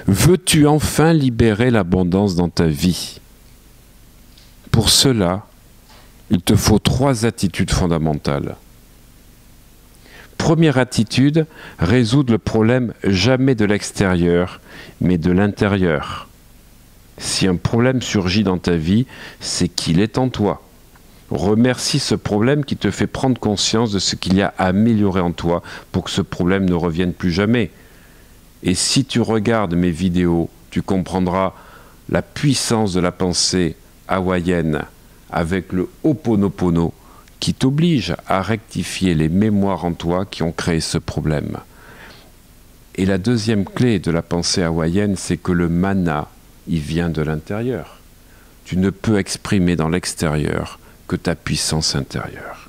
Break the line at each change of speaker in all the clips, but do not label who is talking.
Veux-tu enfin libérer l'abondance dans ta vie? Pour cela, il te faut 3 attitudes fondamentales. Première attitude, résoudre le problème jamais de l'extérieur, mais de l'intérieur. Si un problème surgit dans ta vie, c'est qu'il est en toi. Remercie ce problème qui te fait prendre conscience de ce qu'il y a à améliorer en toi pour que ce problème ne revienne plus jamais. Et si tu regardes mes vidéos, tu comprendras la puissance de la pensée hawaïenne avec le Ho'oponopono qui t'oblige à rectifier les mémoires en toi qui ont créé ce problème. Et la deuxième clé de la pensée hawaïenne, c'est que le mana, il vient de l'intérieur. Tu ne peux exprimer dans l'extérieur que ta puissance intérieure.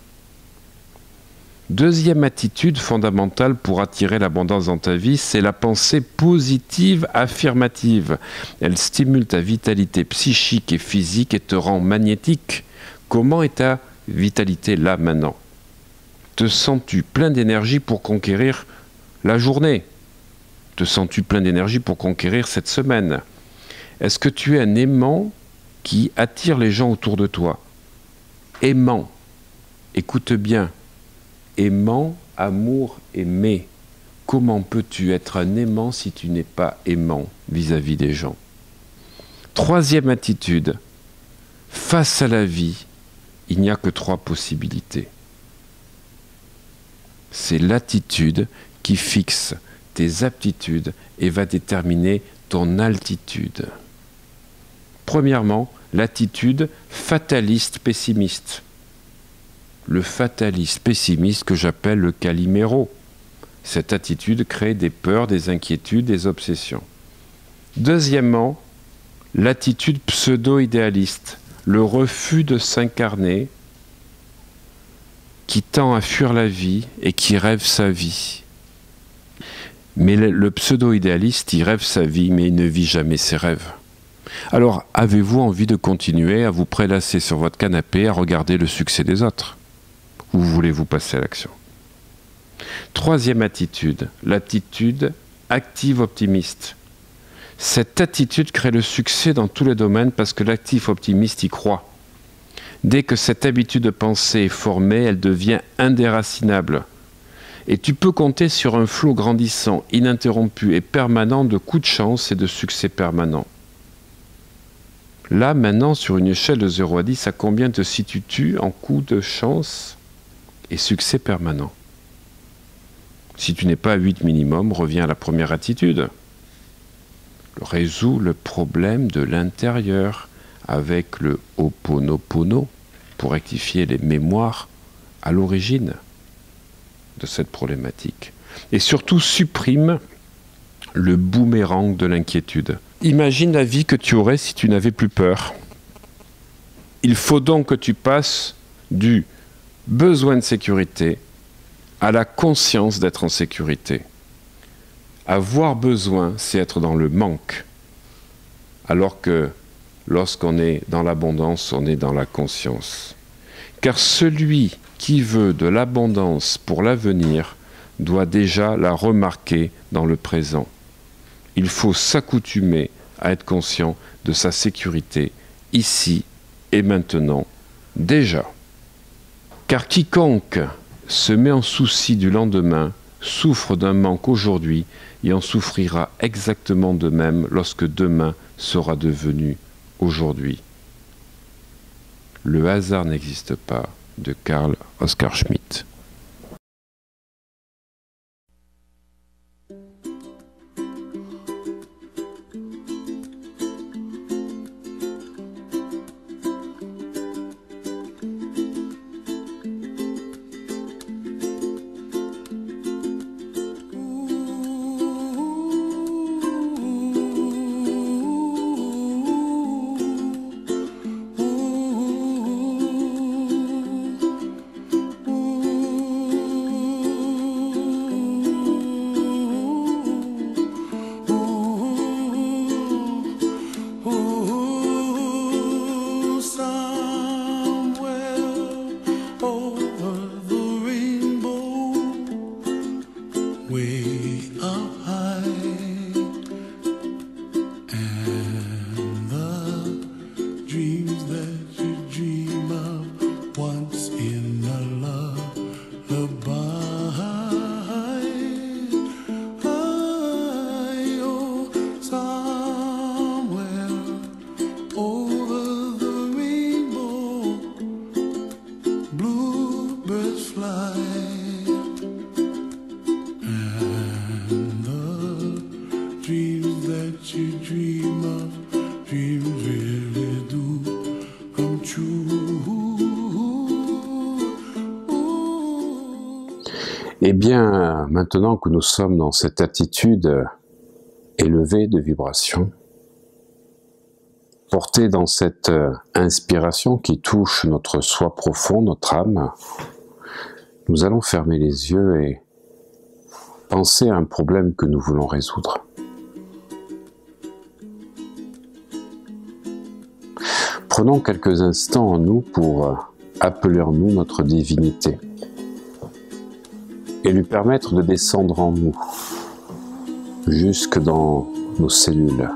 Deuxième attitude fondamentale pour attirer l'abondance dans ta vie, c'est la pensée positive affirmative. Elle stimule ta vitalité psychique et physique et te rend magnétique. Comment est ta vitalité là maintenant? Te sens-tu plein d'énergie pour conquérir la journée? Te sens-tu plein d'énergie pour conquérir cette semaine? Est-ce que tu es un aimant qui attire les gens autour de toi? Aimant, écoute bien. Aimant, amour, aimer. Comment peux-tu être un aimant si tu n'es pas aimant vis-à-vis des gens? Troisième attitude. Face à la vie, il n'y a que 3 possibilités. C'est l'attitude qui fixe tes aptitudes et va déterminer ton altitude. Premièrement, l'attitude fataliste pessimiste. Le fataliste pessimiste que j'appelle le Calimero. Cette attitude crée des peurs, des inquiétudes, des obsessions. Deuxièmement, l'attitude pseudo-idéaliste, le refus de s'incarner, qui tend à fuir la vie et qui rêve sa vie. Mais le pseudo-idéaliste, il rêve sa vie, mais il ne vit jamais ses rêves. Alors, avez-vous envie de continuer à vous prélasser sur votre canapé à regarder le succès des autres? Ou voulez-vous passer à l'action? Troisième attitude, l'attitude active optimiste. Cette attitude crée le succès dans tous les domaines parce que l'actif optimiste y croit. Dès que cette habitude de pensée est formée, elle devient indéracinable. Et tu peux compter sur un flot grandissant, ininterrompu et permanent de coups de chance et de succès permanents. Là, maintenant, sur une échelle de 0 à 10, à combien te situes-tu en coups de chance et succès permanent? Si tu n'es pas à 8 minimum, reviens à la première attitude. Résous le problème de l'intérieur avec le Ho'oponopono pour rectifier les mémoires à l'origine de cette problématique. Et surtout, supprime le boomerang de l'inquiétude. Imagine la vie que tu aurais si tu n'avais plus peur. Il faut donc que tu passes du besoin de sécurité à la conscience d'être en sécurité. Avoir besoin, c'est être dans le manque. Alors que lorsqu'on est dans l'abondance, on est dans la conscience. Car celui qui veut de l'abondance pour l'avenir doit déjà la remarquer dans le présent. Il faut s'accoutumer à être conscient de sa sécurité ici et maintenant, déjà. Car quiconque se met en souci du lendemain souffre d'un manque aujourd'hui et en souffrira exactement de même lorsque demain sera devenu aujourd'hui. Le hasard n'existe pas, de Karl Oskar Schmidt. Eh bien, maintenant que nous sommes dans cette attitude élevée de vibration, portée dans cette inspiration qui touche notre soi profond, notre âme, nous allons fermer les yeux et penser à un problème que nous voulons résoudre. Prenons quelques instants en nous pour appeler en nous notre divinité et lui permettre de descendre en nous, jusque dans nos cellules.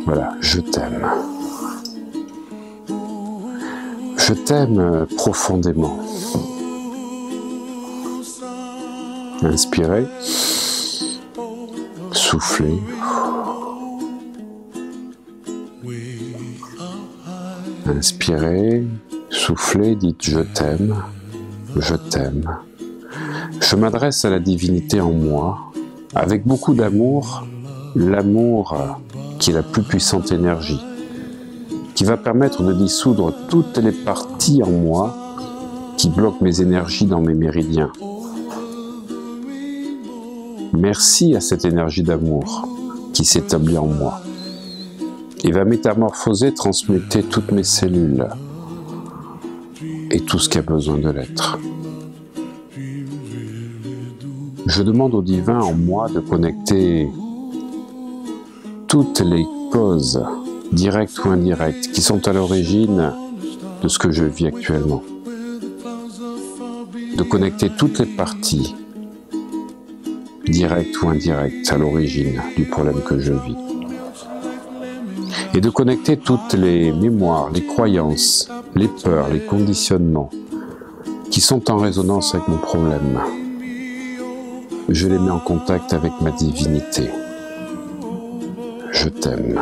Voilà, je t'aime. Je t'aime profondément. Inspirez. Soufflez. Inspirez, soufflez, dites je t'aime, je t'aime. Je m'adresse à la divinité en moi, avec beaucoup d'amour, l'amour qui est la plus puissante énergie, qui va permettre de dissoudre toutes les parties en moi qui bloquent mes énergies dans mes méridiens. Merci à cette énergie d'amour qui s'établit en moi et va métamorphoser, transmuter toutes mes cellules et tout ce qui a besoin de l'être. Je demande au divin en moi de connecter toutes les causes, directes ou indirectes, qui sont à l'origine de ce que je vis actuellement. De connecter toutes les parties, directes ou indirectes, à l'origine du problème que je vis. Et de connecter toutes les mémoires, les croyances, les peurs, les conditionnements qui sont en résonance avec mon problème. Je les mets en contact avec ma divinité. Je t'aime.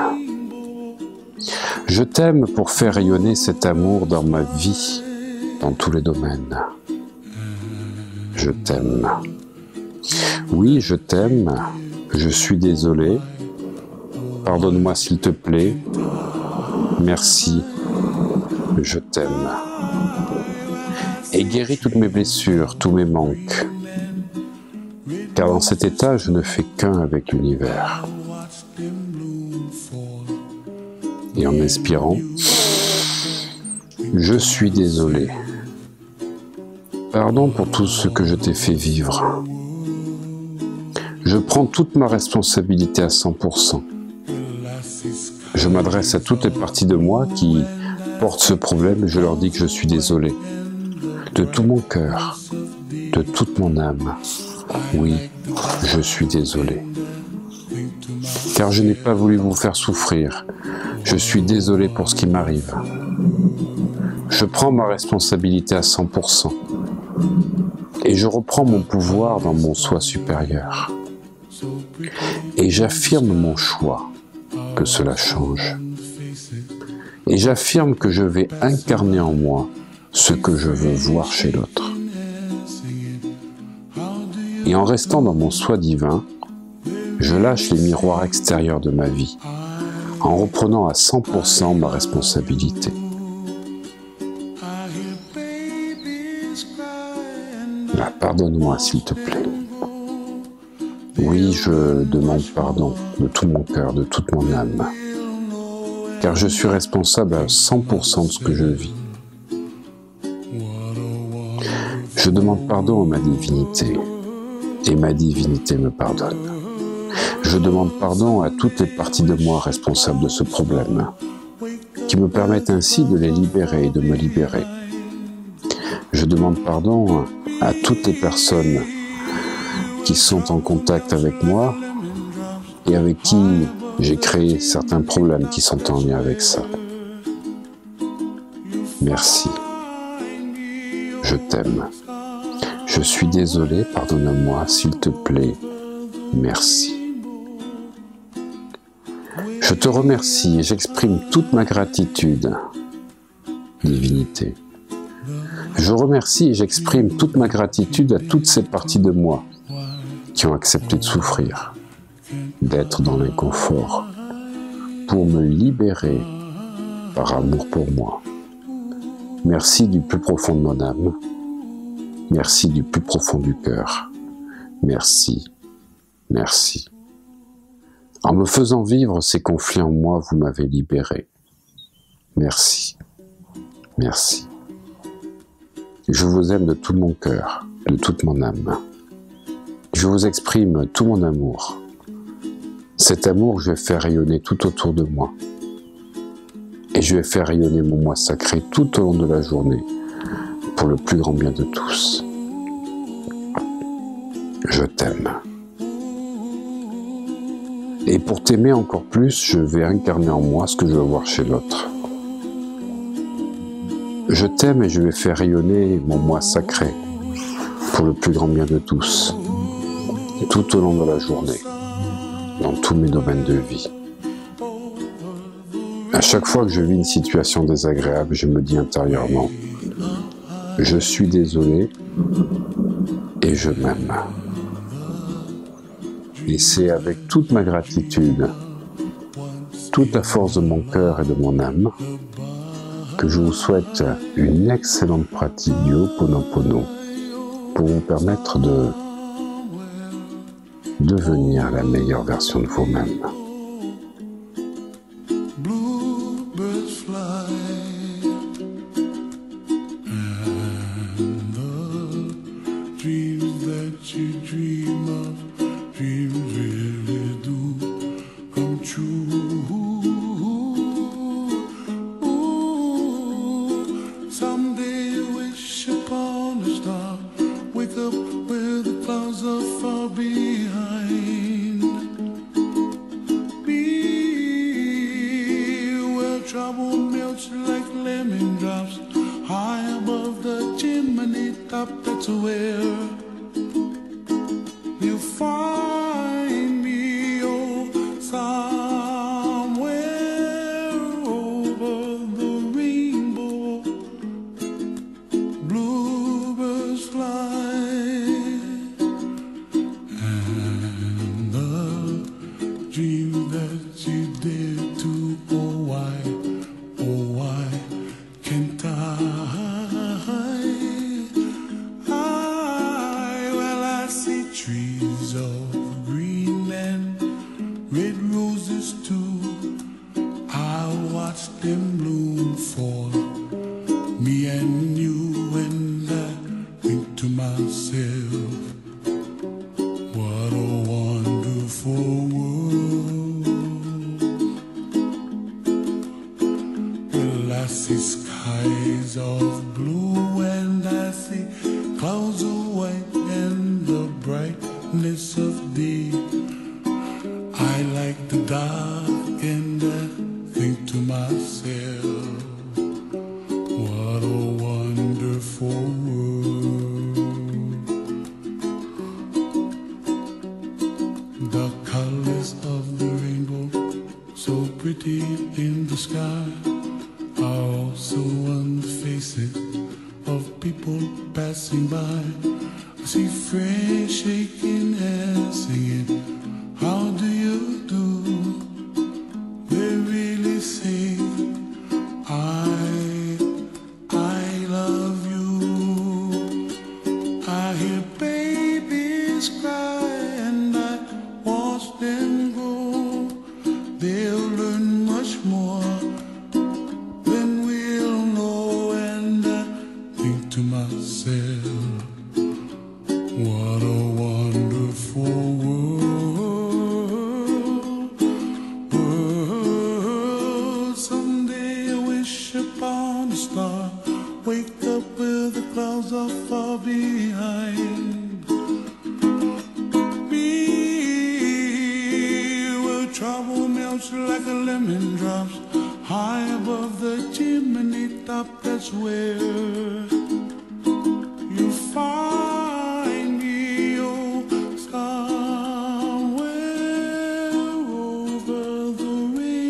Je t'aime pour faire rayonner cet amour dans ma vie, dans tous les domaines. Je t'aime. Oui, je t'aime. Je suis désolé. Pardonne-moi s'il te plaît. Merci. Je t'aime. Et guéris toutes mes blessures, tous mes manques. Car dans cet état, je ne fais qu'un avec l'univers. Et en inspirant, je suis désolé. Pardon pour tout ce que je t'ai fait vivre. Je prends toute ma responsabilité à 100%. Je m'adresse à toutes les parties de moi qui portent ce problème et je leur dis que je suis désolé. De tout mon cœur, de toute mon âme. Oui, je suis désolé. Car je n'ai pas voulu vous faire souffrir. Je suis désolé pour ce qui m'arrive. Je prends ma responsabilité à 100%. Et je reprends mon pouvoir dans mon soi supérieur. Et j'affirme mon choix que cela change. Et j'affirme que je vais incarner en moi ce que je veux voir chez l'autre. Et en restant dans mon soi divin, je lâche les miroirs extérieurs de ma vie, en reprenant à 100% ma responsabilité. Là, pardonne-moi s'il te plaît. Oui, je demande pardon de tout mon cœur, de toute mon âme, car je suis responsable à 100% de ce que je vis. Je demande pardon à ma divinité, et ma divinité me pardonne. Je demande pardon à toutes les parties de moi responsables de ce problème, qui me permettent ainsi de les libérer et de me libérer. Je demande pardon à toutes les personnes qui sont en contact avec moi et avec qui j'ai créé certains problèmes qui sont en lien avec ça. Merci. Je t'aime. Je suis désolé, pardonne-moi, s'il te plaît. Merci.
Je te remercie et j'exprime toute ma gratitude, divinité. Je remercie et j'exprime toute ma gratitude à toutes ces parties de moi qui ont accepté de souffrir, d'être dans l'inconfort, pour me libérer par amour pour moi. Merci du plus profond de mon âme. Merci du plus profond du cœur. Merci. Merci. En me faisant vivre ces conflits en moi, vous m'avez libéré. Merci. Merci. Je vous aime de tout mon cœur, de toute mon âme. Je vous exprime tout mon amour. Cet amour, je vais faire rayonner tout autour de moi. Et je vais faire rayonner mon moi sacré tout au long de la journée, pour le plus grand bien de tous. Je t'aime. Et pour t'aimer encore plus, je vais incarner en moi ce que je veux voir chez l'autre. Je t'aime et je vais faire rayonner mon moi sacré pour le plus grand bien de tous, tout au long de la journée, dans tous mes domaines de vie. À chaque fois que je vis une situation désagréable, je me dis intérieurement, je suis désolé et je m'aime. Et c'est avec toute ma gratitude, toute la force de mon cœur et de mon âme, que je vous souhaite une excellente pratique du Ho'oponopono pour vous permettre de devenir la meilleure version de vous-même.
Trouble melts like lemon drops high above the chimney top. That's where you find me, oh, somewhere over the rainbow. Bluebirds fly, and the dream that you did to, oh, why can't well, I see trees of green and red roses too. I'll watch them bloom for me and you, and I think to myself, what a wonderful world. Well, I see skies of blue and I see clouds of white and the brightness of day. I like the dark and I think to myself, what a wonderful world. The colors of the rainbow, so pretty in the sky, are also on the faces of people passing by. I see friends shaking and singing, how do you do? They really say, I love you. I hear babies cry and I watch them grow. They'll learn much more than we'll know, and I think to myself, what a wonderful world. Someday I wish upon a star, wake up where the clouds are far behind me, where trouble melts like a lemon drops high above the chimney top. That's where you find me, oh, somewhere over the rainbow.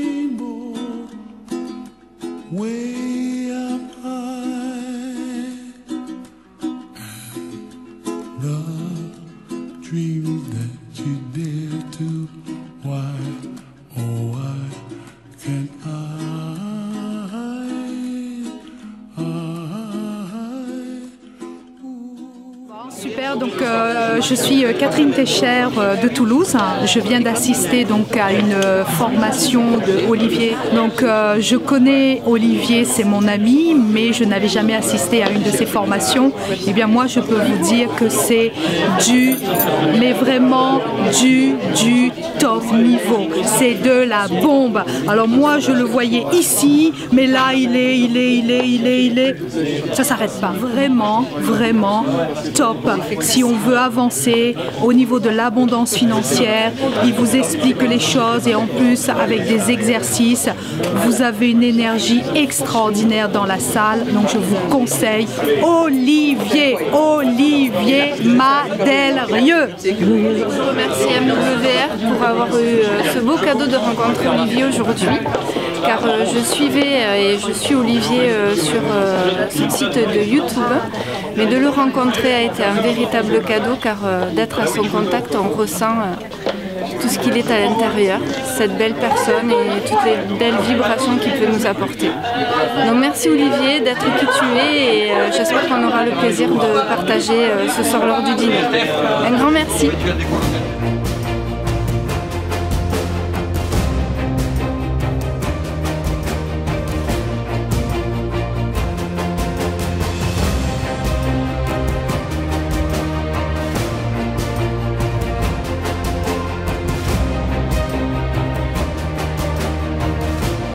Donc, je suis Catherine Técher de Toulouse. Je viens d'assister donc à une formation de Olivier. Donc, je connais Olivier, c'est mon ami, mais je n'avais jamais assisté à une de ses formations. Eh bien, moi, je peux vous dire que c'est mais vraiment du top niveau. C'est de la bombe. Alors moi, je le voyais ici, mais là, il est. Ça s'arrête pas. Vraiment, vraiment top. Si on veut avancer au niveau de l'abondance financière, il vous explique les choses et en plus, avec des exercices, vous avez une énergie extraordinaire dans la salle. Donc, je vous conseille Olivier Madelrieux.
Je remercie MWR pour avoir eu ce beau cadeau de rencontrer Olivier aujourd'hui, car je suivais et je suis Olivier sur son site de YouTube, mais de le rencontrer a été un véritable cadeau, car d'être à son contact, on ressent tout ce qu'il est à l'intérieur, cette belle personne et toutes les belles vibrations qu'il peut nous apporter. Donc merci Olivier d'être qui tu es et j'espère qu'on aura le plaisir de partager ce soir lors du dîner. Un grand merci.